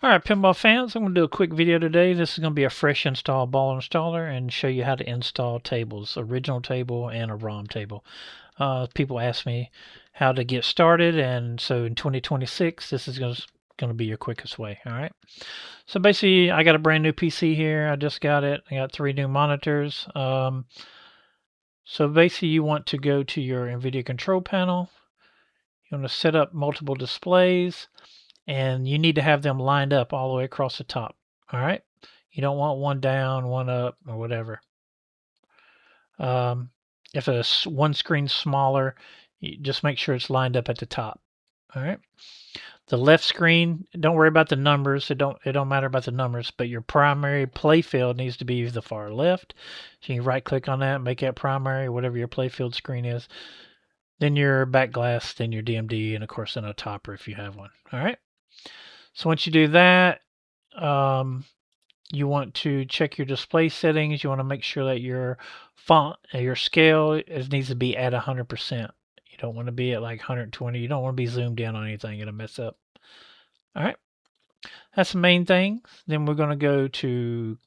Alright, pinball fans, I'm going to do a quick video today. This is going to be a fresh install ball installer and show you how to install tables, original table and a ROM table. People ask me how to get started, and so in 2026, this is going to be your quickest way. Alright, so basically, I got a brand new PC here. I just got it. I got 3 new monitors. So basically, you want to go to your NVIDIA control panel. You want to set up multiple displays, and you need to have them lined up all the way across the top. All right, you don't want one down, one up, or whatever. If one screen's smaller, you just make sure it's lined up at the top. All right. The left screen, don't worry about the numbers. It don't matter about the numbers, but your primary playfield needs to be the far left. So you can right click on that, make that primary, whatever your playfield screen is. Then your backglass, then your DMD, and of course then a topper if you have one. All right. So once you do that, you want to check your display settings. You want to make sure that your font, your scale needs to be at 100%. You don't want to be at like 120. You don't want to be zoomed in on anything. It'll mess up. All right. That's the main thing. Then we're going to go to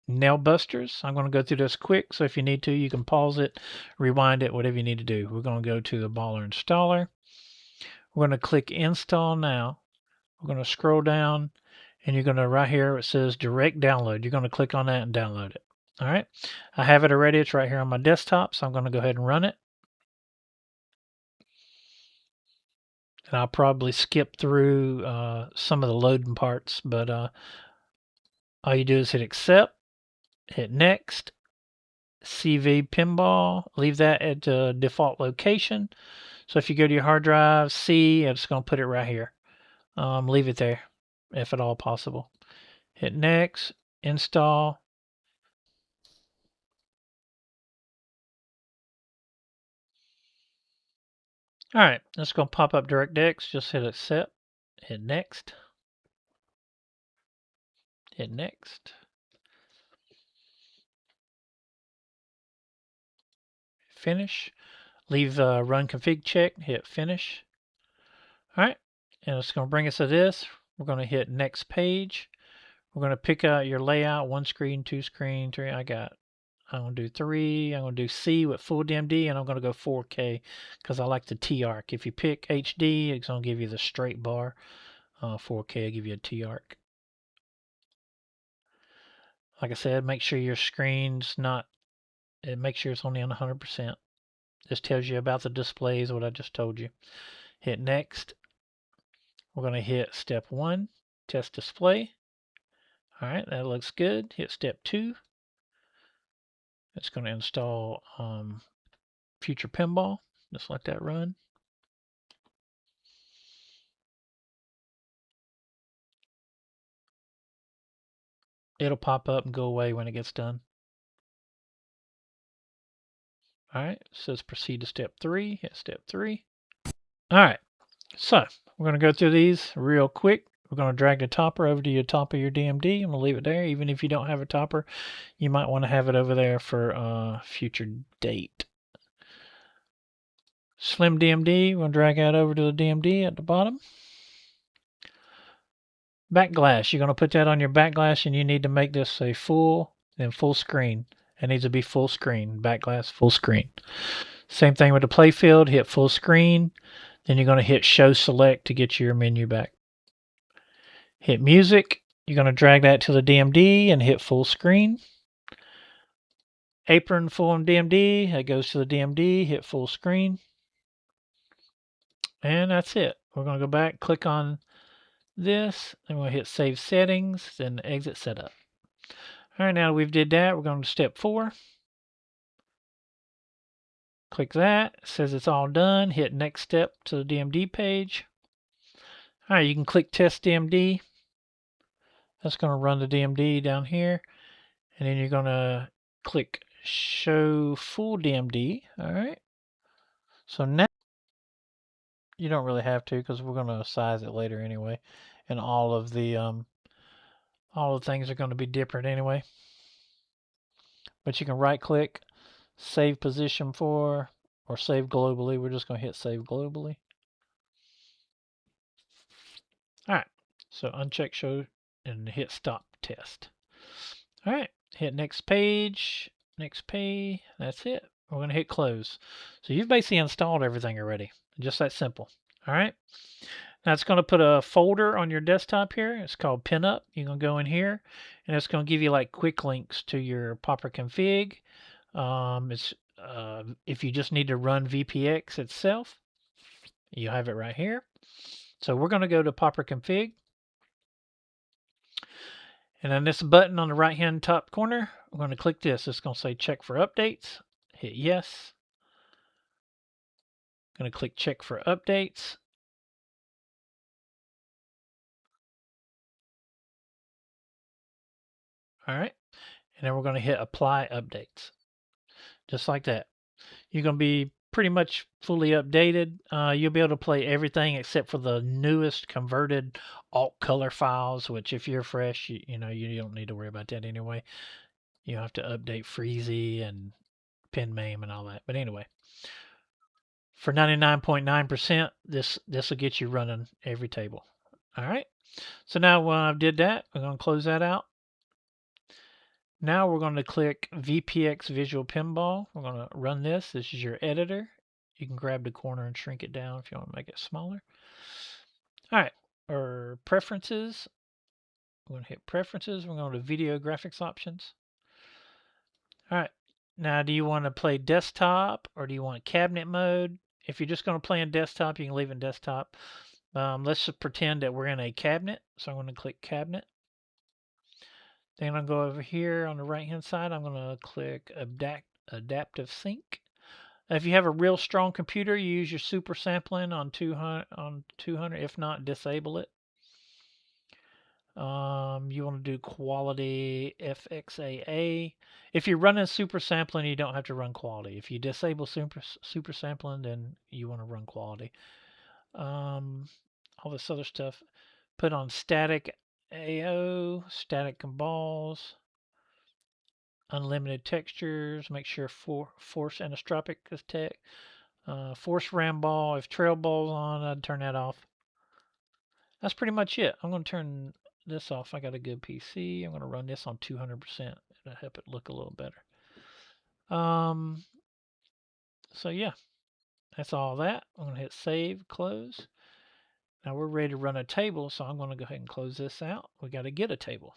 nail busters. I'm going to go through this quick, so if you need to, you can pause it, rewind it, whatever you need to do. We're going to go to the baller installer. We're going to click install now. We're going to scroll down, and you're going to, right here, it says direct download. You're going to click on that and download it. All right. I have it already. It's right here on my desktop, so I'm going to go ahead and run it. And I'll probably skip through some of the loading parts, but all you do is hit accept, hit next, CV pinball, leave that at the default location. So if you go to your hard drive, C, it's going to put it right here. Leave it there, if at all possible. Hit next, install. All right, it's going to pop up DirectX. Just hit accept, hit next, hit next. Finish. Leave run config check, hit finish. All right, and it's going to bring us to this. We're going to hit next page. We're going to pick out your layout, 1 screen, 2 screen, 3. I'm going to do 3. I'm going to do C with full DMD, and I'm going to go 4K because I like the T-arc. If you pick HD, it's going to give you the straight bar. 4K will give you a T-arc. Like I said, make sure your screen's not, make sure it's only on 100%. This tells you about the displays, what I just told you. Hit next. We're going to hit step 1, test display. All right, that looks good. Hit step 2. It's going to install Future Pinball. Just let that run. It'll pop up and go away when it gets done. All right, it says proceed to step 3. Hit step 3. All right, so we're going to go through these real quick. We're going to drag the topper over to the top of your DMD. I'm going to leave it there. Even if you don't have a topper, you might want to have it over there for future date. Slim DMD, we're going to drag that over to the DMD at the bottom. Backglass, you're going to put that on your backglass, and you need to make this a full screen. It needs to be full screen, backglass full screen. Same thing with the playfield, hit full screen. Then you're going to hit show select to get your menu back. Hit music, you're going to drag that to the DMD and hit full screen. Apron full DMD, that goes to the DMD, hit full screen. And that's it. We're going to go back, click on this, and we'll hit save settings, then exit setup. All right, now we've did that, we're going to step 4. Click that, it says it's all done. Hit next step to the DMD page. All right, you can click test DMD. That's going to run the DMD down here. And then you're going to click show full DMD. All right. So now you don't really have to because we're going to size it later anyway. And all of the things are going to be different anyway. But you can right click, save position for, or save globally. We're just going to hit save globally. All right. So uncheck show and hit stop test. All right, hit next page, next page. That's it. We're going to hit close. So you've basically installed everything already. Just that simple. All right. Now it's going to put a folder on your desktop here. It's called Pinup. You're going to go in here, and it's going to give you like quick links to your Popper config. It's if you just need to run VPX itself, you have it right here. So we're going to go to Popper config. And then this button on the right hand top corner, I'm going to click this. It's going to say check for updates. Hit yes. Going to click check for updates. All right. And then we're going to hit apply updates. Just like that. You're going to be pretty much fully updated. You'll be able to play everything except for the newest converted alt color files, which if you're fresh, you know, you don't need to worry about that anyway. You have to update Freezy and PinMame and all that. But anyway, for 99.9%, this will get you running every table. All right. So now when I did that, we're going to close that out. Now we're going to click VPX Visual Pinball. We're going to run this. This is your editor. You can grab the corner and shrink it down if you want to make it smaller. All right. Or preferences. We're going to hit preferences. We're going to video graphics options. All right. Now, do you want to play desktop or do you want cabinet mode? If you're just going to play in desktop, you can leave it in desktop. Let's just pretend that we're in a cabinet. So I'm going to click cabinet. Then I'll go over here on the right hand side. I'm going to click adaptive sync. If you have a real strong computer, you use your super sampling on 200. If not, disable it. You want to do quality FXAA. If you're running super sampling, you don't have to run quality. If you disable super sampling, then you want to run quality. All this other stuff. Put on static AO, static balls, unlimited textures. Make sure force anisotropic is tech. Force ram ball. If trail ball's on, I'd turn that off. That's pretty much it. I'm going to turn this off. I got a good PC. I'm going to run this on 200%. It'll help it look a little better. So yeah, that's all that. I'm going to hit save, close. Now we're ready to run a table, so I'm going to go ahead and close this out. We got to get a table.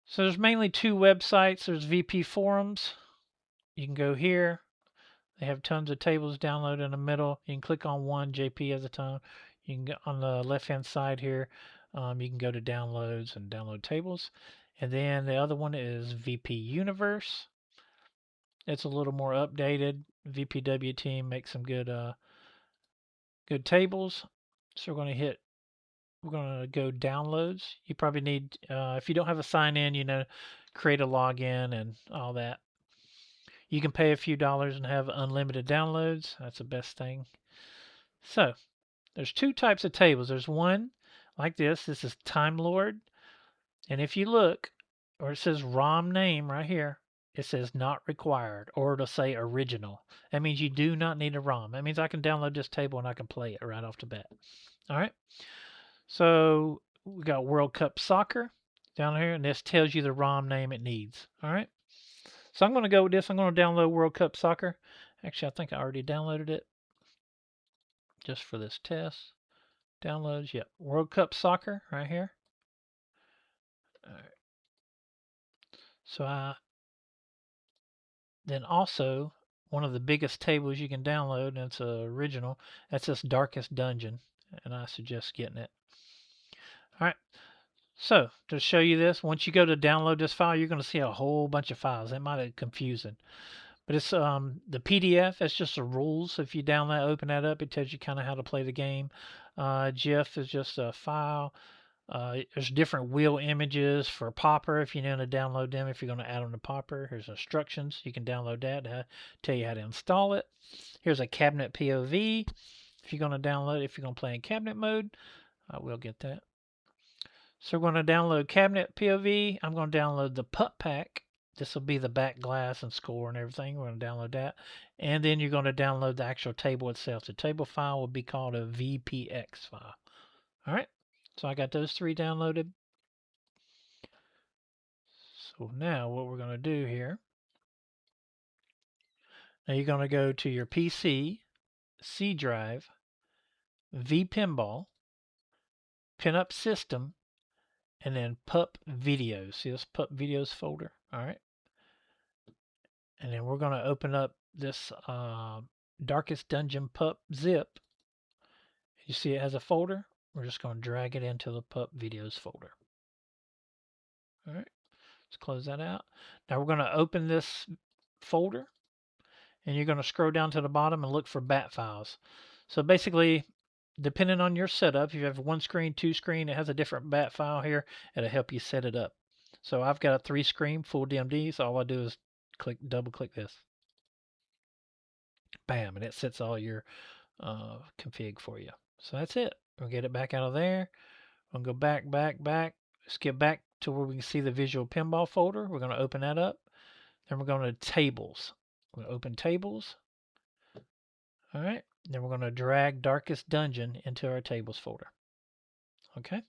So there's mainly two websites. There's VP Forums. You can go here. They have tons of tables downloaded in the middle. You can click on one, JP at a time. You can go on the left-hand side here. You can go to downloads and download tables. And then the other one is VP Universe. It's a little more updated. VPW team makes some good good tables. So we're going to go downloads. You probably need, if you don't have a sign in, you know, create a login and all that. You can pay a few dollars and have unlimited downloads. That's the best thing. So there's two types of tables. There's one like this. This is Time Lord. And if you look, or it says ROM name right here, it says not required, or it'll say original. That means you do not need a ROM. That means I can download this table and I can play it right off the bat. All right. So we got World Cup Soccer down here, and this tells you the ROM name it needs. All right. So I'm going to go with this. I'm going to download World Cup Soccer. Actually, I think I already downloaded it just for this test. Downloads, yep. World Cup Soccer right here. All right. So then also one of the biggest tables you can download, and it's original. That's this Darkest Dungeon, and I suggest getting it. All right. So to show you this, once you go to download this file, you're going to see a whole bunch of files. That might be confusing. But it's the PDF. That's just the rules. If you download, open that up, it tells you kind of how to play the game. GIF is just a file. There's different wheel images for Popper if you're going to download them. If you're going to add them to Popper, here's instructions. You can download that to tell you how to install it. Here's a cabinet POV. If you're going to download, if you're going to play in cabinet mode, I will get that. So we're going to download cabinet POV. I'm going to download the putt pack. This will be the backglass and score and everything. We're going to download that. And then you're going to download the actual table itself. The table file will be called a VPX file. All right. So I got those 3 downloaded. So now what we're going to do here, now you're going to go to your PC, C drive, vPinball, pinup system, and then pup videos. See this pup videos folder? All right. And then we're going to open up this Darkest Dungeon pup zip. You see it has a folder. We're just going to drag it into the pup videos folder. All right. Let's close that out. Now we're going to open this folder, and you're going to scroll down to the bottom and look for bat files. So basically, depending on your setup, if you have 1 screen, 2 screen, it has a different bat file here. It'll help you set it up. So I've got a 3 screen full DMD, so all I do is double click this. Bam, and it sets all your config for you. So that's it. We'll get it back out of there. We'll go back, skip back to where we can see the Visual Pinball folder. We're going to open that up. Then we're going to Tables. We're going to open Tables. All right. Then we're going to drag Darkest Dungeon into our Tables folder. Okay.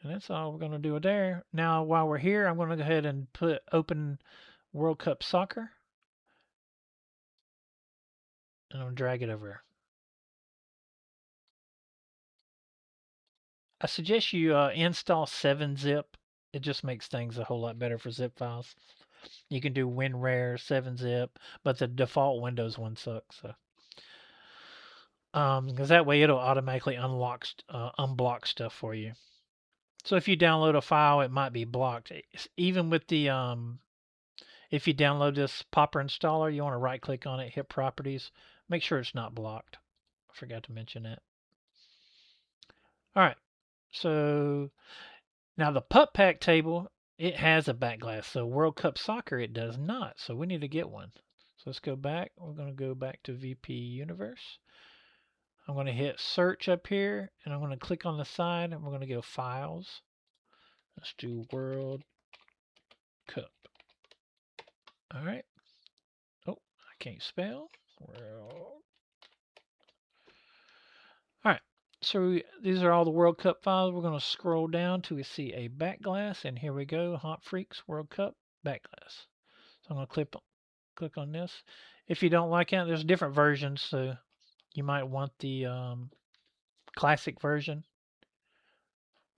And that's all we're going to do there. Now, while we're here, I'm going to go ahead and open World Cup Soccer. And I'll drag it over here. I suggest you install 7-zip. It just makes things a whole lot better for zip files. You can do WinRare, 7-zip, but the default Windows one sucks. So, because that way it'll automatically unblock stuff for you. So if you download a file, it might be blocked. Even with the if you download this Popper installer, you want to right-click on it, hit Properties, make sure it's not blocked. I forgot to mention that. All right. So now the Pup Pack table, it has a backglass. So World Cup Soccer, it does not. So we need to get one. So let's go back. We're going to go back to VP Universe. I'm going to hit search up here, and I'm going to click on the side, and we're going to go Files. Let's do World Cup. All right. Oh, I can't spell. World. All right. So these are all the World Cup files. We're going to scroll down till we see a backglass, and here we go. Hot Freaks World Cup backglass. So I'm going to click on this. If you don't like it, there's different versions, so you might want the classic version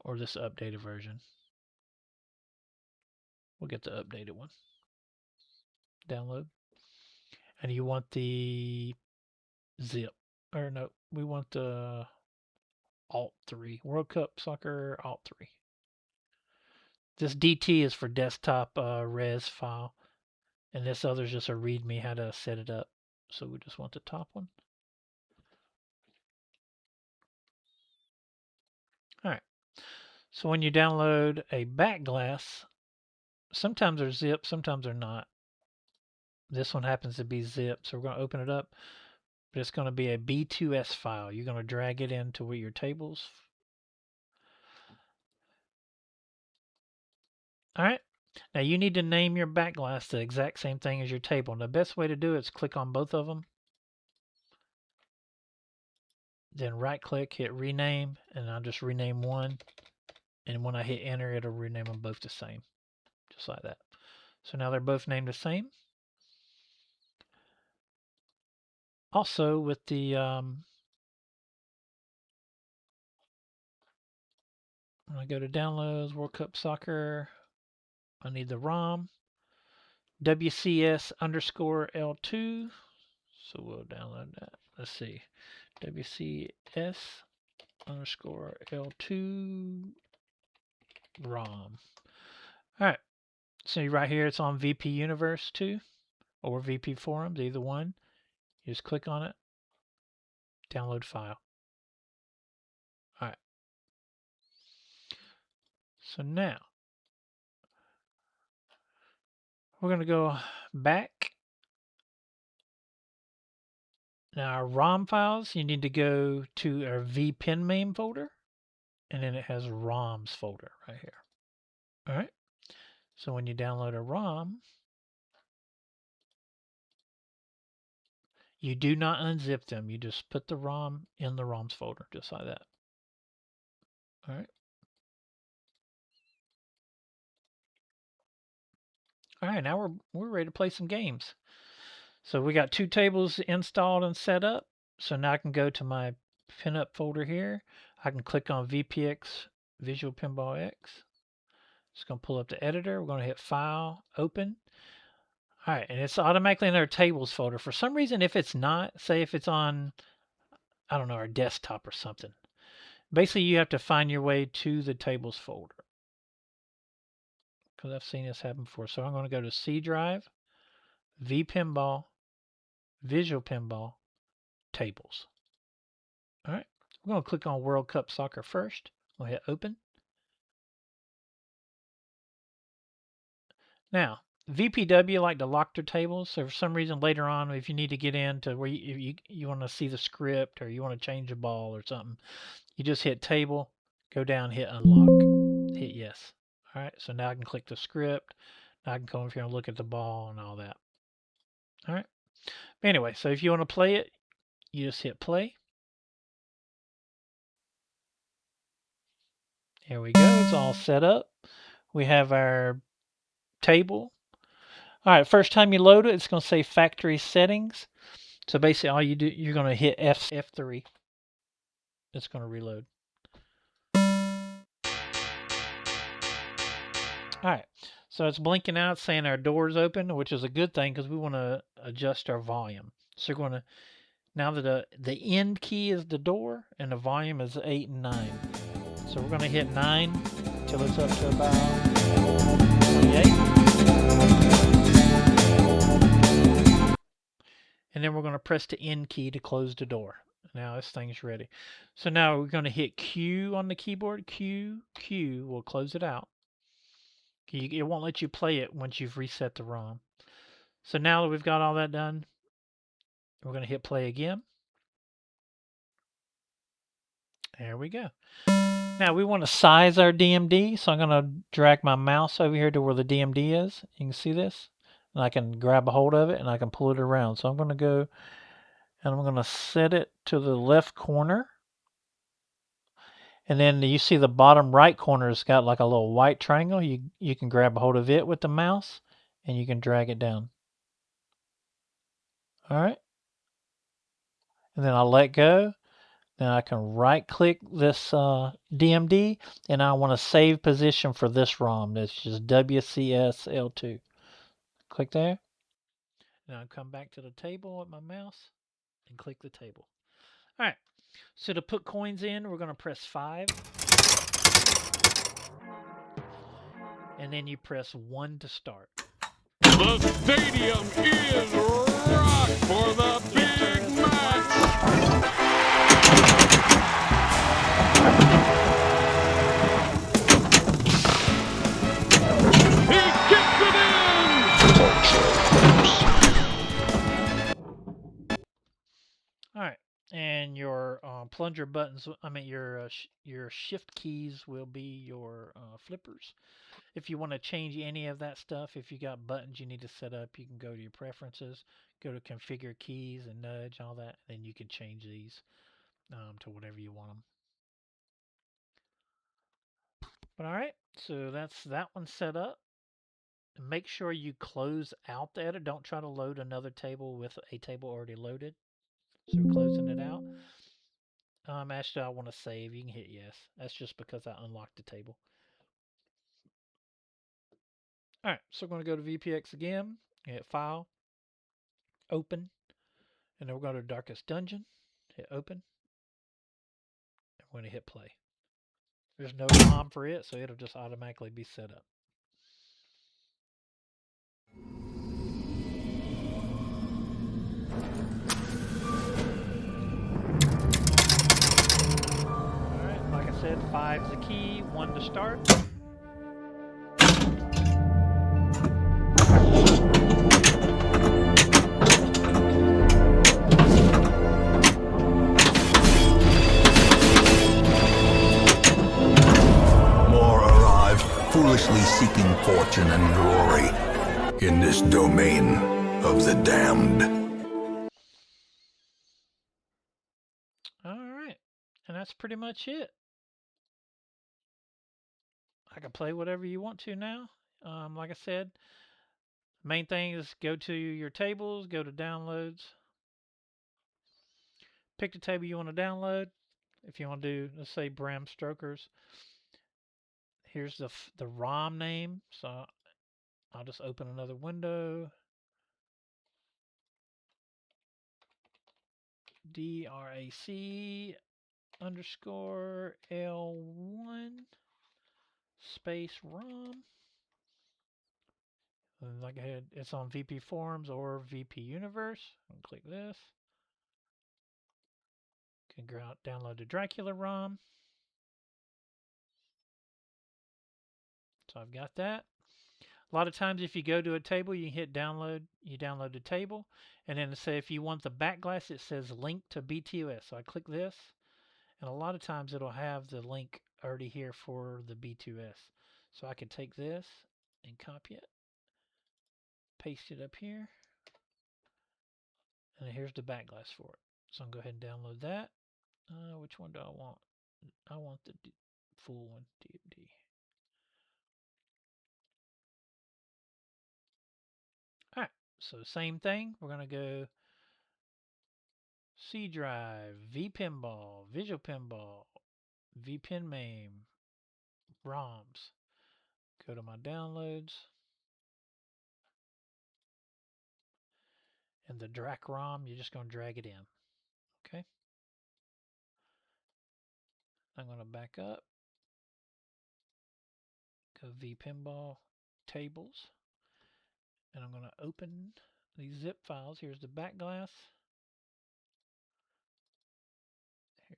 or this updated version. We'll get the updated one. Download. And you want the zip. Or no, we want the Alt 3. World Cup Soccer Alt 3. This DT is for desktop res file. And this other is just a readme how to set it up. So we just want the top one. All right. So when you download a backglass, sometimes they're zip, sometimes they're not. This one happens to be zip, so we're going to open it up. But it's going to be a B2S file. You're going to drag it into your tables. All right. Now you need to name your backglass the exact same thing as your table. And the best way to do it is click on both of them. Then right click, hit rename, and I'll just rename one. And when I hit enter, it'll rename them both the same. Just like that. So now they're both named the same. Also with the when I go to downloads, World Cup Soccer, I need the ROM, WCS underscore L2. So we'll download that. Let's see. WCS underscore L2 ROM. All right. So right here, it's on VP Universe 2 or VP Forums, either one. You just click on it, download file. All right. So now we're going to go back. Now our ROM files, you need to go to our vPinmain folder, and then it has ROMs folder right here. All right. So when you download a ROM, you do not unzip them. You just put the ROM in the ROMs folder, just like that. All right. All right, now we're ready to play some games. So we got 2 tables installed and set up. So now I can go to my pinup folder here. I can click on VPX, Visual Pinball X. It's going to pull up the editor. We're going to hit File, Open. All right, and it's automatically in our tables folder. For some reason, if it's not, say if it's on, I don't know, our desktop or something. Basically, you have to find your way to the tables folder. Because I've seen this happen before. So I'm going to go to C drive, vPinball, Visual Pinball, Tables. All right, we're going to click on World Cup Soccer first. We'll hit Open. Now, VPW like to lock their tables. So for some reason later on, if you need to get into where you want to see the script or you want to change a ball or something, you just hit Table, go down, hit Unlock, hit Yes. All right, so now I can click the script. Now I can come over here and look at the ball and all that. All right. Anyway, so if you want to play it, you just hit play. Here we go. It's all set up. We have our table. All right, first time you load it, it's going to say factory settings. So basically all you do, you're going to hit F3. It's going to reload. All right, so it's blinking out saying our door's open, which is a good thing because we want to adjust our volume. So we're going to, now that the end key is the door and the volume is 8 and 9. So we're going to hit 9 till it's up to about 28. And then we're going to press the end key to close the door. Now this thing's ready. So now we're going to hit Q on the keyboard. Q will close it out. It won't let you play it once you've reset the ROM. So now that we've got all that done, we're going to hit play again. There we go. Now we want to size our DMD, so I'm going to drag my mouse over here to where the DMD is. You can see this. And I can grab a hold of it and I can pull it around. So I'm going to go and I'm going to set it to the left corner. And then you see the bottom right corner has got like a little white triangle. You can grab a hold of it with the mouse and you can drag it down. All right. And then I'll let go. Then I can right click this DMD and I want to save position for this ROM. That's just WCSL2. Click there. Now I'll come back to the table with my mouse and click the table. All right. So to put coins in, we're going to press 5. And then you press 1 to start. The stadium is rock for the big match. He kicked it in. All right, and your plunger buttons. I mean your shift keys will be your flippers. If you want to change any of that stuff, if you got buttons you need to set up, you can go to your preferences, go to configure keys and nudge, all that, and then you can change these to whatever you want them. But all right, so that's that one set up. Make sure you close out the editor. Don't try to load another table with a table already loaded. So we're closing it out. Actually, I want to save. You can hit yes. That's just because I unlocked the table. All right, so we're going to go to VPX again, hit File, Open, and then we're going to Darkest Dungeon, hit Open, and we're going to hit Play. There's no ROM for it, so it'll just automatically be set up. All right, like I said, 5's the key, 1 to start. Foolishly seeking fortune and glory in this domain of the damned. All right, and that's pretty much it. I can play whatever you want to now. Like I said, main thing is go to your tables, go to downloads, pick the table you want to download. If you want to do, let's say Bram Stoker's, here's the ROM name. So I'll just open another window. DRAC underscore L1 space ROM. And like I said, it's on VP Forums or VP Universe. I'll click this. Can go out, download the Dracula ROM. So I've got that. A lot of times if you go to a table, you hit download, you download the table, and then say if you want the backglass, it says link to B2S. So I click this, and a lot of times it'll have the link already here for the B2S. So I can take this and copy it, paste it up here, and here's the backglass for it. So I'm going to go ahead and download that. Which one do I want? I want the full one, DMD. Alright, so same thing. We're going to go C drive, V pinball, Visual pinball, V pin main, ROMs. Go to my downloads. And the Drac ROM, you're just going to drag it in. Okay. I'm going to back up. Go V pinball tables. And I'm going to open these zip files. Here's the backglass.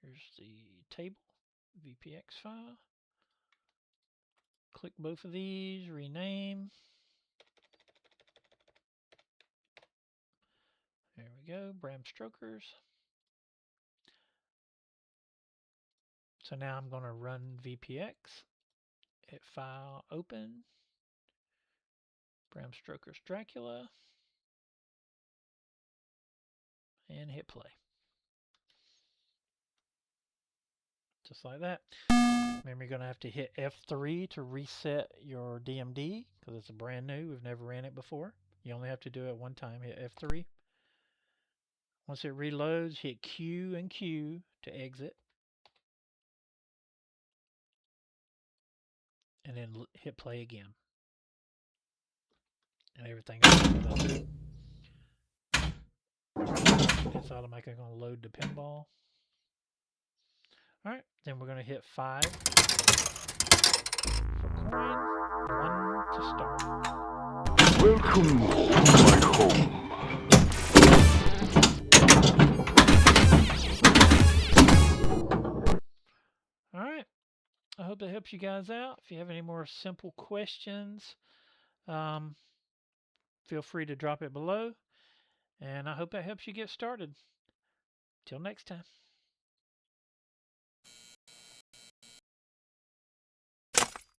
Here's the table, VPX file. Click both of these, rename. There we go, Bram Strokers. So now I'm going to run VPX. Hit File, Open. Bram Stoker's Dracula. And hit play. Just like that. Remember, you're going to have to hit F3 to reset your DMD because it's brand new. We've never ran it before. You only have to do it one time. Hit F3. Once it reloads, hit Q and Q to exit. And then hit play again. And everything's going up. It's automatically going to load the pinball. Alright, then we're going to hit 5 for coin, 1 to start. Welcome to my home. Alright, I hope that helps you guys out. If you have any more simple questions, feel free to drop it below. And I hope that helps you get started. Till next time.